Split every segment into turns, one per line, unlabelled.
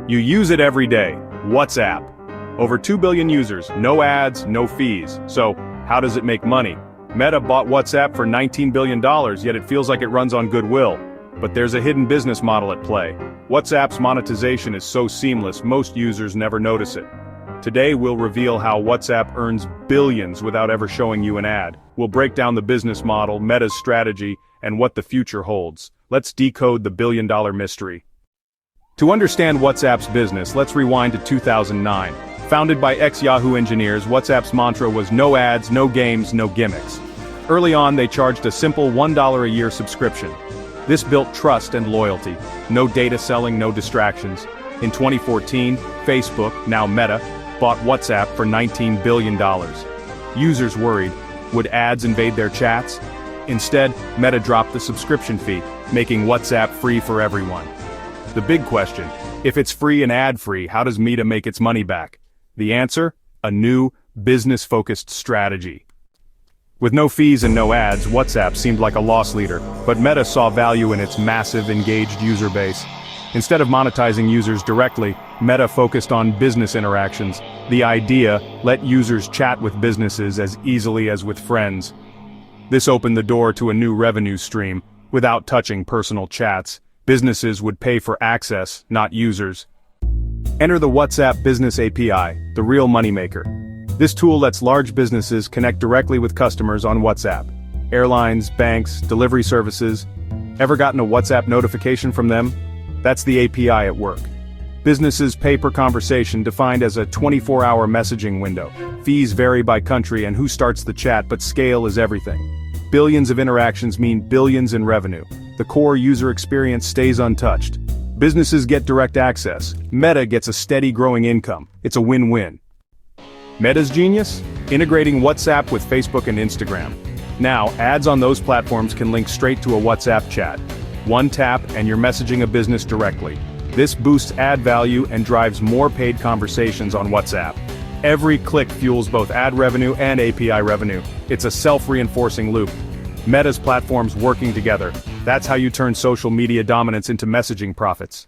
You use it every day. WhatsApp. Over 2 billion users, no ads, no fees. So, how does it make money? Meta bought WhatsApp for $19 billion, yet it feels like it runs on goodwill. But there's a hidden business model at play. WhatsApp's monetization is so seamless, most users never notice it. Today we'll reveal how WhatsApp earns billions without ever showing you an ad. We'll break down the business model, Meta's strategy, and what the future holds. Let's decode the billion-dollar mystery. To understand WhatsApp's business, let's rewind to 2009. Founded by ex-Yahoo engineers, WhatsApp's mantra was no ads, no games, no gimmicks. Early on, they charged a simple $1 a year subscription. This built trust and loyalty. No data selling, no distractions. In 2014, Facebook, now Meta, bought WhatsApp for $19 billion. Users worried, would ads invade their chats? Instead, Meta dropped the subscription fee, making WhatsApp free for everyone. The big question, if it's free and ad-free, how does Meta make its money back? The answer? A new, business-focused strategy. With no fees and no ads, WhatsApp seemed like a loss leader, but Meta saw value in its massive, engaged user base. Instead of monetizing users directly, Meta focused on business interactions. The idea, let users chat with businesses as easily as with friends. This opened the door to a new revenue stream. Without touching personal chats, businesses would pay for access, not users. Enter the WhatsApp Business API, the real moneymaker. This tool lets large businesses connect directly with customers on WhatsApp. Airlines, banks, delivery services. Ever gotten a WhatsApp notification from them? That's the API at work. Businesses pay per conversation, defined as a 24-hour messaging window. Fees vary by country and who starts the chat, but scale is everything. Billions of interactions mean billions in revenue. The core user experience stays untouched. Businesses get direct access. Meta gets a steady growing income. It's a win-win. Meta's genius? Integrating WhatsApp with Facebook and Instagram. Now, ads on those platforms can link straight to a WhatsApp chat. One tap and you're messaging a business directly. This boosts ad value and drives more paid conversations on WhatsApp. Every click fuels both ad revenue and API revenue. It's a self-reinforcing loop. Meta's platforms working together. That's how you turn social media dominance into messaging profits.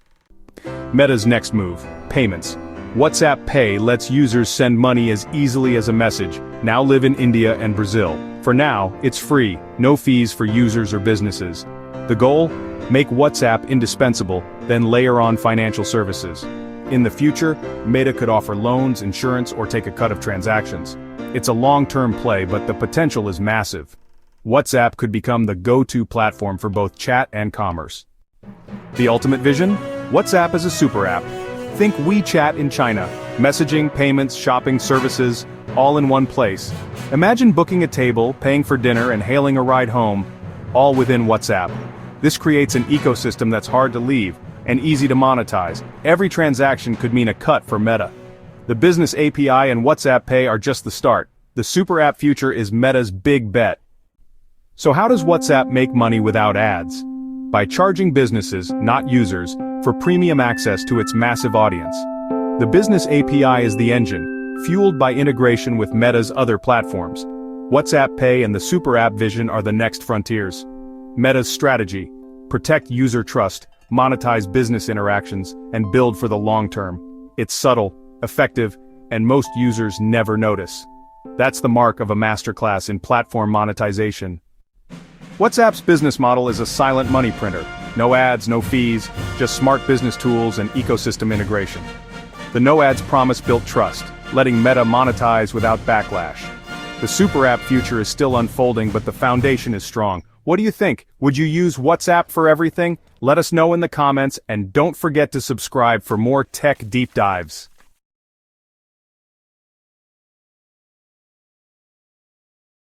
Meta's next move, payments. WhatsApp Pay lets users send money as easily as a message. Now live in India and Brazil. For now, it's free, no fees for users or businesses. The goal? Make WhatsApp indispensable, then layer on financial services. In the future, Meta could offer loans, insurance, or take a cut of transactions. It's a long-term play, but the potential is massive. WhatsApp could become the go-to platform for both chat and commerce. The ultimate vision? WhatsApp is a super app. Think WeChat in China. Messaging, payments, shopping, services, all in one place. Imagine booking a table, paying for dinner, and hailing a ride home, all within WhatsApp. This creates an ecosystem that's hard to leave, and easy to monetize. Every transaction could mean a cut for Meta. The Business API and WhatsApp Pay are just the start. The super app future is Meta's big bet. So how does WhatsApp make money without ads? By charging businesses, not users, for premium access to its massive audience. The Business API is the engine, fueled by integration with Meta's other platforms. WhatsApp Pay and the super app vision are the next frontiers. Meta's strategy: protect user trust, monetize business interactions, and build for the long term. It's subtle, effective, and most users never notice. That's the mark of a masterclass in platform monetization. WhatsApp's business model is a silent money printer. No ads, no fees, just smart business tools and ecosystem integration. The no ads promise built trust, letting Meta monetize without backlash. The super app future is still unfolding, but the foundation is strong. What do you think? Would you use WhatsApp for everything? Let us know in the comments, and don't forget to subscribe for more tech deep dives.